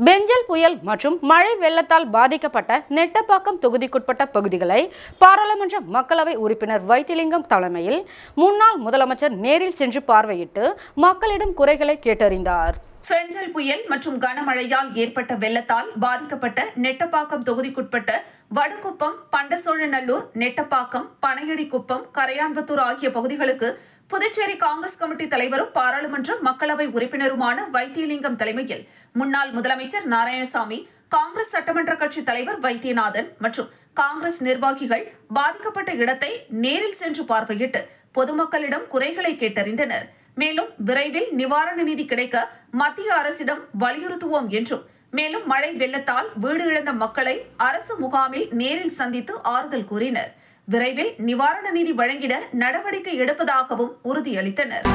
பெஞ்சல் புயல் மற்றும் மழை வெள்ளத்தால் பாதிக்கப்பட்ட நெட்டப்பாக்கம் தொகுதிக்குட்பட்ட பகுதிகளை பாராளுமன்ற மக்களவை உறுப்பினர் வைத்திலிங்கம் தலைமையில் முன்னாள் முதலமைச்சர் நேரில் சென்று பார்வையிட்டு மக்களிடம் குறைகளை கேட்டறிந்தார். பெஞ்சல் புயல் மற்றும் கனமழையால் ஏற்பட்ட வெள்ளத்தால் பாதிக்கப்பட்ட நெட்டப்பாக்கம் தொகுதிக்குட்பட்ட வடுகுப்பம், பண்டசோழநல்லூர், நெட்டப்பாக்கம், பனையடிக்குப்பம், கரையான்புத்தூர் ஆகிய பகுதிகளுக்கு புதுச்சேரி காங்கிரஸ் கமிட்டி தலைவரும் பாராளுமன்ற மக்களவை உறுப்பினருமான வைத்திலிங்கம் தலைமையில் முன்னாள் முதலமைச்சர் நாராயணசாமி, காங்கிரஸ் சட்டமன்ற கட்சி தலைவர் வைத்தியநாதன் மற்றும் காங்கிரஸ் நிர்வாகிகள் பாதிக்கப்பட்ட இடத்தை நேரில் சென்று பார்வையிட்டு பொதுமக்களிடம் குறைகளை கேட்டறிந்தனர். மேலும் விரைவில் நிவாரண நிதி கிடைக்க மத்திய அரசிடம் வலியுறுத்துவோம் என்றும், மேலும் மழை வெள்ளத்தால் வீடு இழந்த மக்களை அரசு முகாமில் நேரில் சந்தித்து ஆறுதல் கூறினர். விரைவில் நிவாரண நிதி வழங்கிட நடவடிக்கை எடுப்பதாகவும் உறுதியளித்தனர்.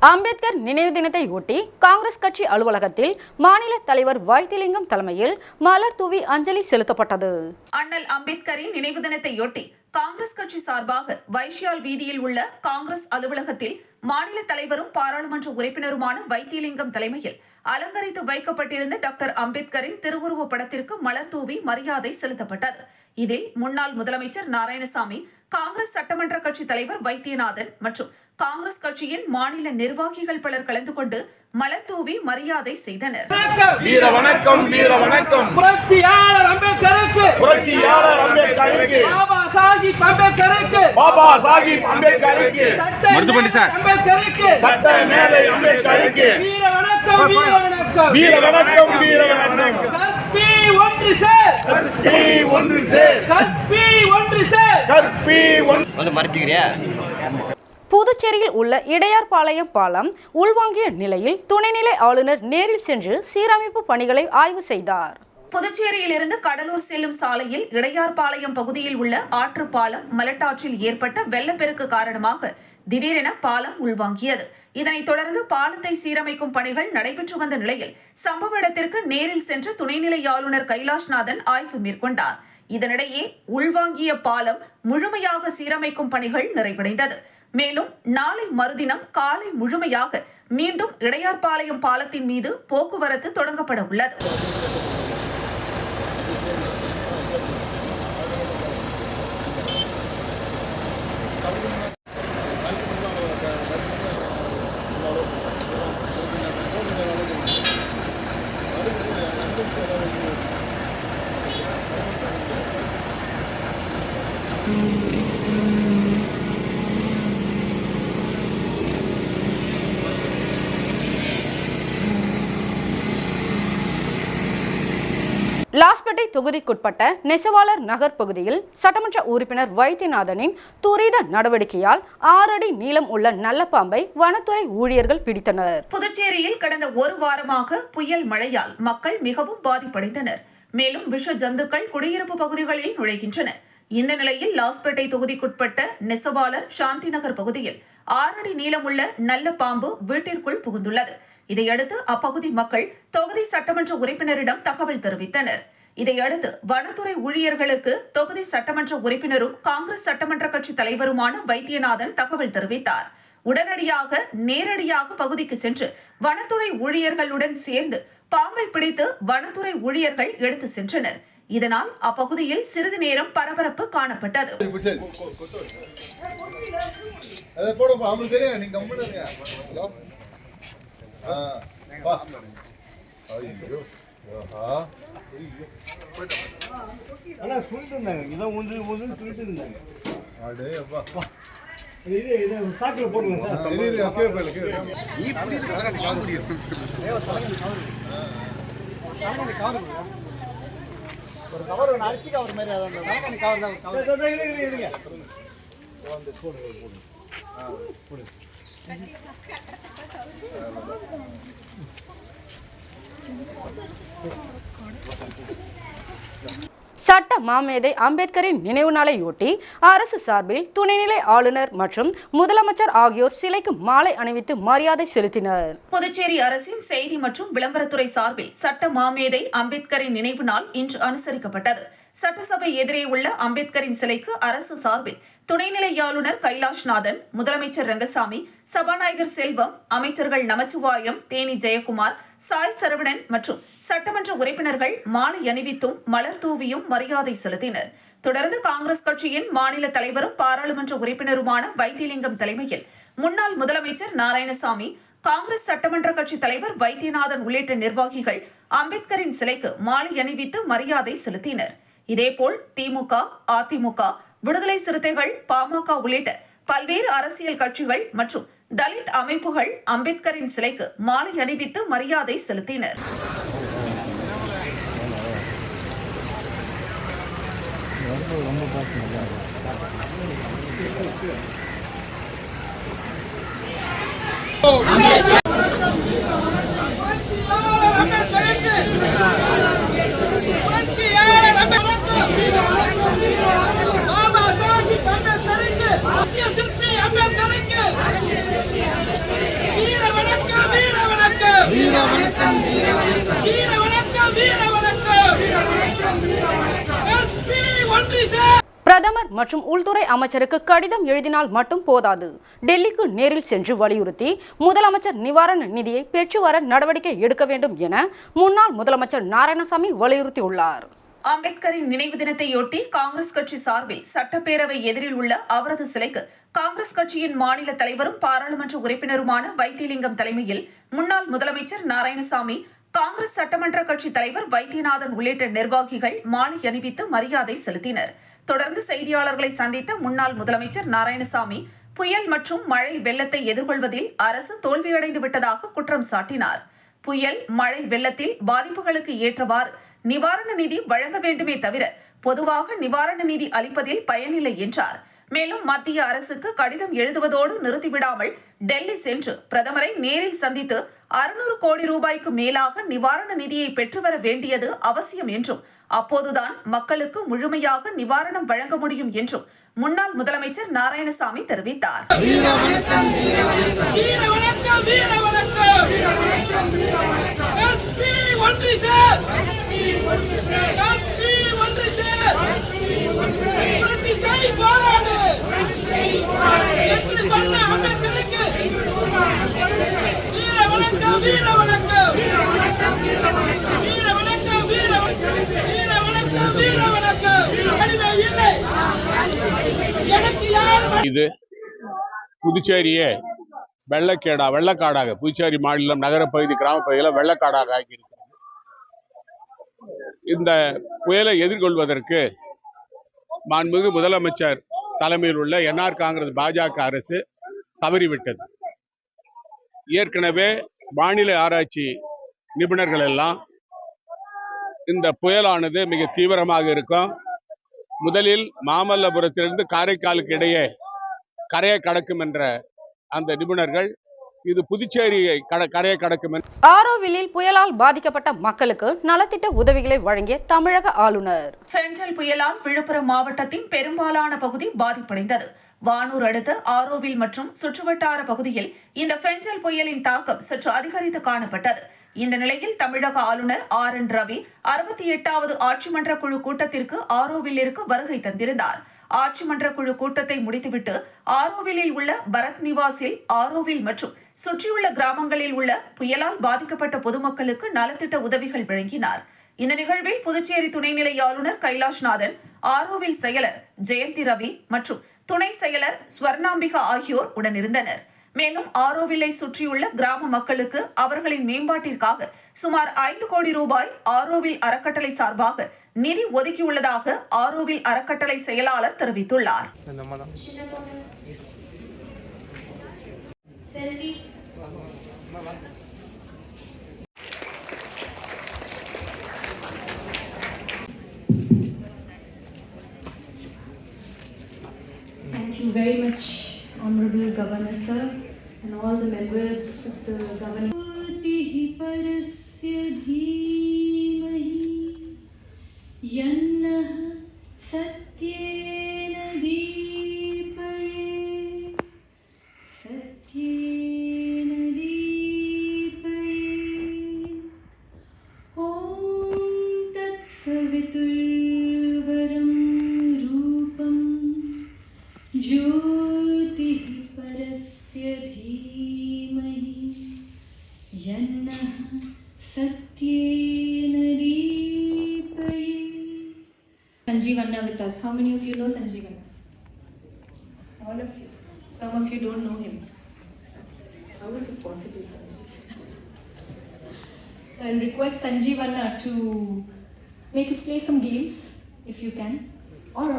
அம்பேத்கர் நினைவு தினத்தை ஒட்டி காங்கிரஸ் கட்சி அலுவலகத்தில் மாநில தலைவர் வைத்திலிங்கம் தலைமையில் மலர் தூவி அஞ்சலி செலுத்தப்பட்டது. அண்ணல் அம்பேத்கரின் நினைவு தினத்தையொட்டி காங்கிரஸ் கட்சி சார்பாக வைஷியால் வீதியில் உள்ள காங்கிரஸ் அலுவலகத்தில் மாநில தலைவரும் பாராளுமன்ற உறுப்பினருமான வைத்திலிங்கம் தலைமையில் அலங்கரித்து வைக்கப்பட்டிருந்த டாக்டர் அம்பேத்கரின் திருவுருவ படத்திற்கு மலர் தூவி மரியாதை செலுத்தப்பட்டது. இதில் முன்னாள் முதலமைச்சர் நாராயணசாமி, காங்கிரஸ் சட்டமன்ற கட்சி தலைவர் வைத்தியநாதன் மற்றும் காங்கிரஸ் கட்சியின் மாநில நிர்வாகிகள் பலர் கலந்து கொண்டு மலர் தூவி மரியாதை செய்தனர். வீர வணக்கம், வீர வணக்கம். புரட்சியாளர் அம்பேத்கருக்கு, புரட்சியாளர் அம்பேத்கருக்கு, பாபா சாஹிப் அம்பேத்கருக்கு, பாபா சாஹிப் அம்பேத்கருக்கு, மருதுபண்டி சார் அம்பேத்கருக்கு, சட்ட மேதை அம்பேத்கருக்கு, வீர வணக்கம், வீர வணக்கம், வீர வணக்கம், வீர வணக்கம். கற்பி ஒன்று சேர், கற்பி ஒன்று சேர், கற்பி ஒன்று சேர், கற்பி ஒன்று மறந்துக்கிறியா? புதுச்சேரியில் உள்ள இடையார்பாளையம் பாலம் உள்வாங்கிய நிலையில் துணைநிலை ஆளுநர் நேரில் சென்று சீரமைப்பு பணிகளை ஆய்வு செய்தார். புதுச்சேரியில் இருந்து கடலூர் செல்லும் சாலையில் இடையார்பாளையம் பகுதியில் உள்ள ஆற்றுப்பாலம் மலட்டாற்றில் ஏற்பட்ட வெள்ளப்பெருக்கு காரணமாக திடீரென பாலம் உள்வாங்கியது. இதனைத் தொடர்ந்து பாலத்தை சீரமைக்கும் பணிகள் நடைபெற்று வந்த நிலையில் சம்பவ இடத்திற்கு நேரில் சென்று துணைநிலை ஆளுநர் கைலாஷ்நாதன் ஆய்வு மேற்கொண்டார். இதனிடையே உள்வாங்கிய பாலம் முழுமையாக சீரமைக்கும் பணிகள் நிறைவடைந்தது. மேலும் நாளை மறுதினம் காலை முழுமையாக மீண்டும் இடையார்பாளையம் பாலத்தின் மீது போக்குவரத்து தொடங்கப்பட உள்ளது. லாஸ்பேட்டை தொகுதிக்குட்பட்ட நெசவாளர் நகர் பகுதியில் சட்டமன்ற உறுப்பினர் வைத்தியநாதனின் துரித நடவடிக்கையால் 6 அடி நீளம் உள்ள நல்ல பாம்பை வனத்துறை ஊழியர்கள் பிடித்தனர். புதுச்சேரியில் கடந்த ஒரு வாரமாக புயல் மழையால் மக்கள் மிகவும் பாதிப்படைந்தனர். மேலும் விஷ ஜந்துக்கள் குடியிருப்பு பகுதிகளில் நுழைகின்றன. இந்த நிலையில் லாஸ்பேட்டை தொகுதிக்குட்பட்ட நெசவாளர் சாந்தி நகர் பகுதியில் 6 அடி நீளமுள்ள நல்ல பாம்பு வீட்டிற்குள் புகுந்துள்ளது. இதையடுத்து அப்பகுதி மக்கள் தொகுதி சட்டமன்ற உறுப்பினரிடம் தகவல் தெரிவித்தனர். இதையடுத்து வனத்துறை ஊழியர்களுக்கு தொகுதி சட்டமன்ற உறுப்பினரும் காங்கிரஸ் சட்டமன்ற கட்சி தலைவருமான வைத்தியநாதன் தகவல் தெரிவித்தார். உடனடியாக நேரடியாக பகுதிக்கு சென்று வனத்துறை ஊழியர்களுடன் சேர்ந்து பாம்பை பிடித்து வனத்துறை ஊழியர்கள் எடுத்து சென்றனர். இதனால் அப்பகுதியில் சிறிது நேரம் பரபரப்பு காணப்பட்டது. கவர் ஒன்று அரிசி கவர் மாதிரி அதான் கவர் தான் சட்ட மாமேதை அம்பேத்கரின் நினைவு நாளையொட்டி அரசு சார்பில் துணைநிலை ஆளுநர் மற்றும் முதலமைச்சர் ஆகியோர் சிலைக்கு மாலை அணிவித்து மரியாதை செலுத்தினர். புதுச்சேரி அரசின் செய்தி மற்றும் விளம்பரத்துறை சார்பில் சட்ட மாமேதை அம்பேத்கரின் நினைவு நாள் இன்று அனுசரிக்கப்பட்டது. சட்டசபை எதிரே உள்ள அம்பேத்கரின் சிலைக்கு அரசு சார்பில் துணைநிலை ஆளுநர் கைலாஷ்நாதன், முதலமைச்சர் ரங்கசாமி, சபாநாயகர் செல்வம், அமைச்சர்கள் நமச்சிவாயம், தேனி ஜெயக்குமார், சாய் சரவணன் மற்றும் சட்டமன்ற உறுப்பினர்கள் மாலை அணிவித்தும் மலர் தூவியும் மரியாதை செலுத்தினர். தொடர்ந்து காங்கிரஸ் கட்சியின் மாநில தலைவரும் பாராளுமன்ற உறுப்பினருமான வைத்திலிங்கம் தலைமையில் முன்னாள் முதலமைச்சர் நாராயணசாமி, காங்கிரஸ் சட்டமன்ற கட்சி தலைவர் வைத்தியநாதன் உள்ளிட்ட நிர்வாகிகள் அம்பேத்கரின் சிலைக்கு மாலை அணிவித்து மரியாதை செலுத்தினர். இதேபோல் திமுக, அதிமுக, விடுதலை சிறுத்தைகள், பாமக உள்ளிட்ட பல்வேறு அரசியல் கட்சிகள் மற்றும் தலித் அமைப்புகள் அம்பேத்கரின் சிலைக்கு மாலை அணிவித்து மரியாதை செலுத்தினர். பிரதமர் மற்றும் உள்துறை அமைச்சருக்கு கடிதம் எழுதினால் மட்டும் போதாது, டெல்லிக்கு நேரில் சென்று வலியுறுத்தி முதலமைச்சர் நிவாரண நிதியை பெற்று வர நடவடிக்கை எடுக்க வேண்டும் என முன்னாள் முதலமைச்சர் நாராயணசாமி வலியுறுத்தியுள்ளார். அம்பேத்கரின் நினைவு தினத்தையொட்டி காங்கிரஸ் கட்சி சார்பில் சட்டப்பேரவை எதிரில் உள்ள அவரது சிலைக்கு காங்கிரஸ் கட்சியின் மாநில தலைவரும் பாராளுமன்ற உறுப்பினருமான வைத்திலிங்கம் தலைமையில் முன்னாள் முதலமைச்சர் நாராயணசாமி, காங்கிரஸ் சட்டமன்ற கட்சி தலைவர் வைத்தியநாதன் உள்ளிட்ட நிர்வாகிகள் மாலை அணிவித்து மரியாதை செலுத்தினர். தொடர்ந்து செய்தியாளர்களை சந்தித்த முன்னாள் முதலமைச்சர் நாராயணசாமி, புயல் மற்றும் மழை வெள்ளத்தை எதிர்கொள்வதில் அரசு தோல்வியடைந்து விட்டதாக குற்றம் சாட்டினார். புயல், மழை வெள்ளத்தில் பாதிப்புகளுக்கு ஏற்றவாறு நிவாரண நிதி வழங்க வேண்டுமே தவிர பொதுவாக நிவாரண நிதி அளிப்பதில் பயனில்லை என்றார். மேலும் மத்திய அரசுக்கு கடிதம் எழுதுவதோடு நிறுத்திவிடாமல் டெல்லி சென்று பிரதமரை நேரில் சந்தித்து 600 கோடி ரூபாய்க்கு மேலாக நிவாரண நிதியை பெற்றுவர வேண்டியது அவசியம் என்றும், அப்போதுதான் மக்களுக்கு முழுமையாக நிவாரணம் வழங்க முடியும் என்றும் முன்னாள் முதலமைச்சர் நாராயணசாமி தெரிவித்தார். இது புதுச்சேரியை வெள்ளக்காடாக புதுச்சேரி மாநிலம் நகரப்பகுதி கிராம பகுதியில் வெள்ளக்காடாக ஆகியிருக்கிறது. இந்த புயலை எதிர்கொள்வதற்கு மாண்புமிகு முதலமைச்சர் தலைமையில் உள்ள என்ஆர் காங்கிரஸ் பாஜக அரசு தவறிவிட்டது. ஏற்கனவே வானிலை ஆராய்ச்சி நிபுணர்கள் எல்லாம் இந்த புயலானது மிக தீவிரமாக இருக்கும், முதலில் மாமல்லபுரத்திலிருந்து காரைக்காலுக்கு இடையே கரையை கடக்கும் என்ற அந்த நிபுணர்கள் இது புதுச்சேரியை கரையை கடக்கும். ஆரோவில்லில் புயலால் பாதிக்கப்பட்ட மக்களுக்கு நலத்திட்ட உதவிகளை வழங்கிய தமிழக ஆளுநர். சென்ட்ரல் புயலால் விழுப்புரம் மாவட்டத்தின் பெரும்பாலான பகுதி பாதிப்படைந்தது. வானூர் அடுத்த ஆரோவில் மற்றும் சுற்றுவட்டார பகுதியில் இந்த பெஞ்சல் புயலின் தாக்கம் சற்று அதிகரித்து காணப்பட்டது. இந்த நிலையில் தமிழக ஆளுநர் RN ரவி 68வது ஆட்சிமன்ற குழு கூட்டத்திற்கு ஆரோவில்லிற்கு வருகை தந்திருந்தார். ஆட்சிமன்ற குழு கூட்டத்தை முடித்துவிட்டு ஆரோவிலில் உள்ள பரத் நிவாசில் ஆரோவில் மற்றும் சுற்றியுள்ள கிராமங்களில் உள்ள புயலால் பாதிக்கப்பட்ட பொதுமக்களுக்கு நலத்திட்ட உதவிகள் வழங்கினார். இந்த நிகழ்வில் புதுச்சேரி துணைநிலை ஆளுநர் கைலாஷ்நாதன், ஆரோவில் செயலர் ஜெயந்தி ரவி மற்றும் துணை செயலர் ஸ்வர்ணாம்பிகா ஆகியோர் உடனிருந்தனர். மேலும் ஆரோவிலை சுற்றியுள்ள கிராம மக்களுக்கு அவர்களின் மேம்பாட்டிற்காக சுமார் 5 கோடி ரூபாய் ஆரோவில் அறக்கட்டளை சார்பாக நிதி ஒதுக்கியுள்ளதாக ஆரோவில் அறக்கட்டளை செயலாளர் தெரிவித்துள்ளார். you very much, Honorable Governor Sir, and all the members of the governing. ज्योतिः परस्य धीमहि यन्नः सत्येन दीपयेत्. Sanjeev Anna with us. How many of you know Sanjeev Anna? All of you. Some of you don't know him. How is it possible, Sanjeev? So I'll request Sanjeev Anna to make us play some games, if you can. Or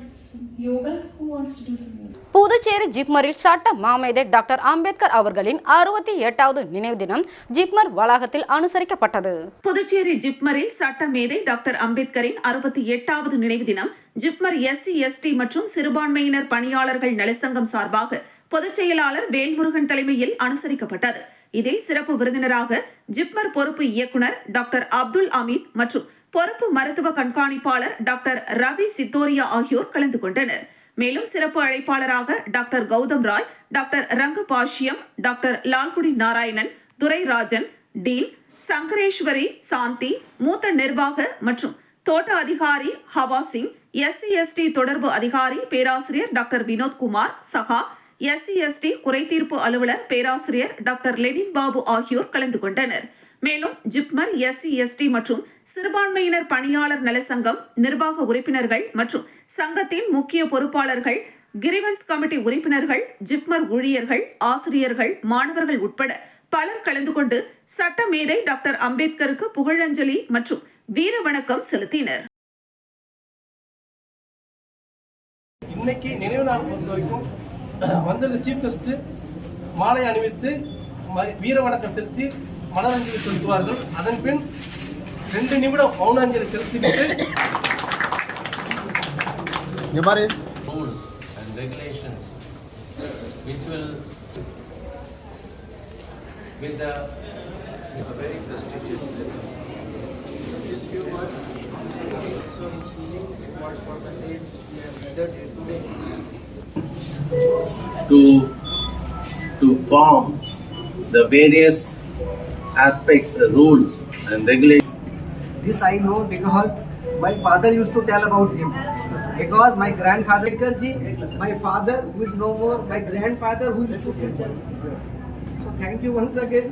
some yoga. Who wants to do some yoga? Puducherry ஜிப்மரில் சட்ட மாமேதை doctor Ambedkar அவர்களின் 68வது நினைவு தினம் ஜிப்மர் வளாகத்தில் அனுசரிக்கப்பட்டது. புதுச்சேரி ஜிப்மரில் சட்ட மேதை டாக்டர் அம்பேத்கரின் 68வது நினைவு தினம் ஜிப்மர் SC/ST மற்றும் சிறுபான்மையினர் பணியாளர்கள் நலச்சங்கம் சார்பாக பொதுச் செயலாளர் வேல்முருகன் தலைமையில் அனுசரிக்கப்பட்டது. இதில் சிறப்பு விருந்தினராக ஜிப்மர் பொறுப்பு இயக்குனர் டாக்டர் அப்துல் அமீத் மற்றும் பொறுப்பு மருத்துவ கண்காணிப்பாளர் டாக்டர் ரவி சித்தோரியா ஆகியோர் கலந்து கொண்டனர். மேலும் சிறப்பு அழைப்பாளராக doctor Gautham Roy, doctor Rangabashyam, doctor Lalgudi Narayanan, Durairajan, dean, Sankareswari, Shanthi, மூத்த நிர்வாக மற்றும் தோட்ட அதிகாரி ஹவா சிங், SC/ST தொடர்பு அதிகாரி பேராசிரியர் டாக்டர் வினோத்குமார் சஹா, SC/ST குறைதீர்ப்பு அலுவலர் பேராசிரியர் டாக்டர் லெனின் பாபு ஆகியோர் கலந்து கொண்டனர். மேலும் ஜிப்மர் SC/ST மற்றும் சிறுபான்மையினர் பணியாளர் நலச்சங்கம் நிர்வாக உறுப்பினர்கள் மற்றும் சங்கத்தின் முக்கிய பொறுப்பாளர்கள், கிரிவன்ஸ் கமிட்டி உறுப்பினர்கள், ஜிப்மர் ஊழியர்கள், ஆசிரியர்கள், மாணவர்கள் உட்பட பலர் கலந்து கொண்டு சட்ட மேதை டாக்டர் அம்பேத்கருக்கு புகழஞ்சலி மற்றும் வீர வணக்கம் செலுத்தினர். இன்னைக்கு நினைவு நாள் பொறுத்த வரைக்கும் வந்திருந்த சீஃப் கெஸ்ட் மாலை அணிவித்து வீர வணக்கம் செலுத்தி மலரஞ்சலி செலுத்துவார்கள். அதன் பின் 2 நிமிடம் மௌனாஞ்சலி செலுத்திவிட்டு rules and regulations which will with the it's a very prestigious lesson. These few words so his feelings what for the day we have gathered here today to form the various aspects, rules and regulations. This I know because my father used to tell about him. Because my grandfather, my father who is no more, my grandfather who used to teach us. So thank you once again.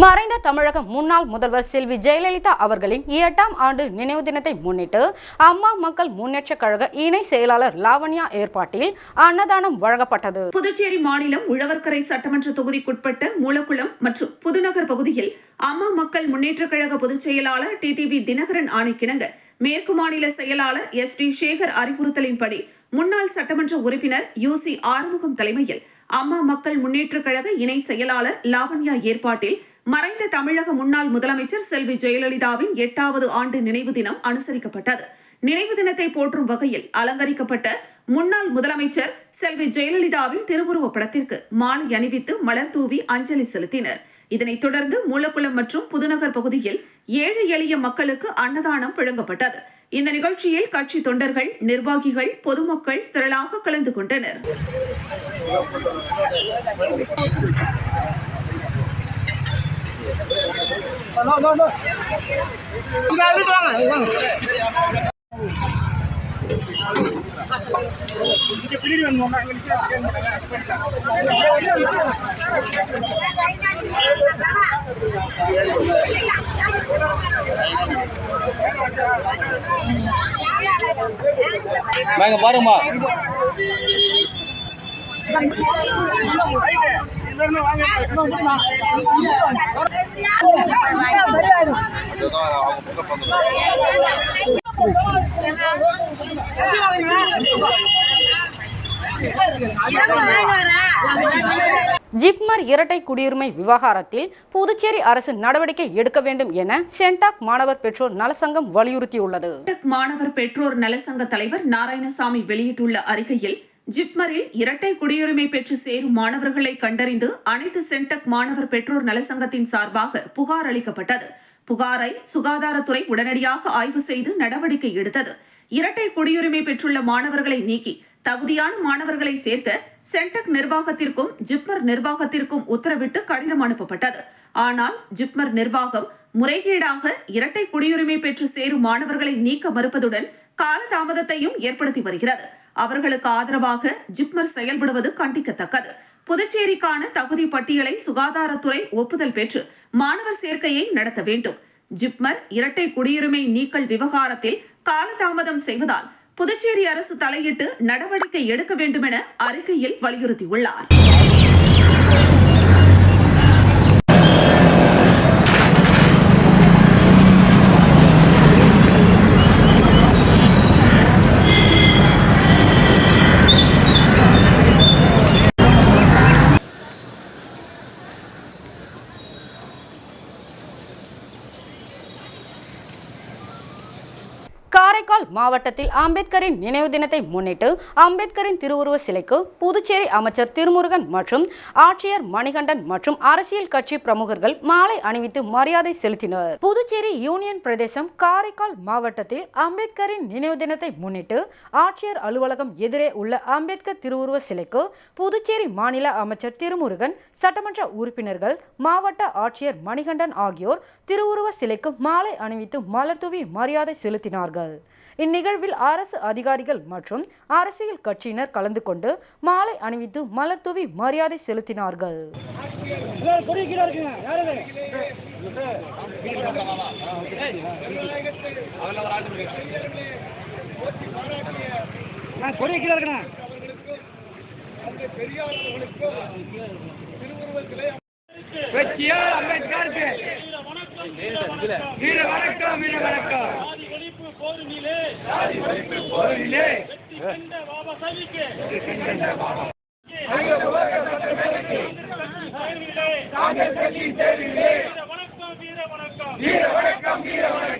மறைந்த தமிழக முன்னாள் முதல்வர் செல்வி ஜெயலலிதா அவர்களின் 8ஆம் ஆண்டு நினைவு தினத்தை முன்னிட்டு அம்மா மக்கள் முன்னேற்றக் கழக இணை செயலாளர் லாவண்யா ஏற்பாட்டில் அன்னதானம் வழங்கப்பட்டது. புதுச்சேரி மாநிலம் உழவர்கரை சட்டமன்ற தொகுதிக்குட்பட்ட மூலக்குளம் மற்றும் புதுநகர் பகுதியில் அம்மா மக்கள் முன்னேற்றக் கழக பொதுச் செயலாளர் TTV தினகரன் ஆணைக்கிணங்க மேற்கு மாநில செயலாளர் SD சேகர் அறிவுறுத்தலின்படி முன்னாள் சட்டமன்ற உறுப்பினர் UC ஆறுமுகம் தலைமையில் அம்மா மக்கள் முன்னேற்றக் கழக இணை செயலாளர் லாவண்யா ஏற்பாட்டில் மறைந்த தமிழக முன்னாள் முதலமைச்சர் செல்வி ஜெயலலிதாவின் 8வது ஆண்டு நினைவு தினம் அனுசரிக்கப்பட்டது. நினைவு தினத்தை போற்றும் வகையில் அலங்கரிக்கப்பட்ட முன்னாள் முதலமைச்சர் செல்வி ஜெயலலிதாவின் திருவுருவப் படத்திற்கு மாலை அணிவித்து மலர் தூவி அஞ்சலி செலுத்தினர். இதனைத் தொடர்ந்து மூலக்குளம் மற்றும் புதுநகர் பகுதியில் ஏழை எளிய மக்களுக்கு அன்னதானம் வழங்கப்பட்டது. இந்த நிகழ்ச்சியில் கட்சி தொண்டர்கள், நிர்வாகிகள், பொதுமக்கள் திரளாக கலந்து கொண்டனர். வாங்க பாருமா. ஜிப்மர் இரட்டை குடியுரிமை விவகாரத்தில் புதுச்சேரி அரசு நடவடிக்கை எடுக்க வேண்டும் என சென்டாக் மாணவர் பெற்றோர் நலசங்கம் வலியுறுத்தியுள்ளது. மாணவர் பெற்றோர் நலசங்க தலைவர் நாராயணசாமி வெளியிட்டுள்ள அறிக்கையில் ஜிப்மரில் இரட்டை குடியுரிமை பெற்று சேரும் மாணவர்களை கண்டறிந்து அனைத்து சென்டெக் மாணவர் பெற்றோர் நலசங்கத்தின் சார்பாக புகார் அளிக்கப்பட்டது. புகாரை சுகாதாரத்துறை உடனடியாக ஆய்வு செய்து நடவடிக்கை எடுத்தது. இரட்டை குடியுரிமை பெற்றுள்ள மாணவர்களை நீக்கி தகுதியான மாணவர்களை சேர்க்க சென்டெக் நிர்வாகத்திற்கும் ஜிப்மர் நிர்வாகத்திற்கும் உத்தரவிட்டு கடிதம் அனுப்பப்பட்டது. ஆனால் ஜிப்மர் நிர்வாகம் முறைகேடாக இரட்டை குடியுரிமை பெற்று சேரும் மாணவர்களை நீக்க மறுப்பதுடன் காலதாமதத்தையும் ஏற்படுத்தி வருகிறது. அவர்களுக்கு ஆதரவாக ஜிப்மர் செயல்படுவது கண்டிக்கத்தக்கது. புதுச்சேரிக்கான தகுதி பட்டியலை சுகாதாரத்துறை ஒப்புதல் பெற்று மாணவர் சேர்க்கையை நடத்த வேண்டும். ஜிப்மர் இரட்டை குடியுரிமை நீக்கல் விவகாரத்தில் காலதாமதம் செய்வதால் புதுச்சேரி அரசு தலையிட்டு நடவடிக்கை எடுக்க வேண்டும் என அறிக்கையில் வலியுறுத்தியுள்ளார். காரைக்கால் மாவட்டத்தில் அம்பேத்கரின் நினைவு தினத்தை முன்னிட்டு அம்பேத்கரின் திருவுருவ சிலைக்கு புதுச்சேரி அமைச்சர் திருமுருகன் மற்றும் ஆட்சியர் மணிகண்டன் மற்றும் அரசியல் கட்சி பிரமுகர்கள் மாலை அணிவித்து மரியாதை செலுத்தினர். புதுச்சேரி யூனியன் பிரதேசம் காரைக்கால் மாவட்டத்தில் அம்பேத்கரின் நினைவு தினத்தை முன்னிட்டு ஆட்சியர் அலுவலகம் எதிரே உள்ள அம்பேத்கர் திருவுருவ சிலைக்கு புதுச்சேரி மாநில அமைச்சர் திருமுருகன், சட்டமன்ற உறுப்பினர்கள், மாவட்ட ஆட்சியர் மணிகண்டன் ஆகியோர் திருவுருவ சிலைக்கு மாலை அணிவித்து மலர்தூவி மரியாதை செலுத்தினார்கள். இந்நிகழ்வில் அரசு அதிகாரிகள் மற்றும் அரசியல் கட்சியினர் கலந்து கொண்டு மாலை அணிவித்து மலர்தூவி மரியாதை செலுத்தினார்கள். வீர வணக்கம்.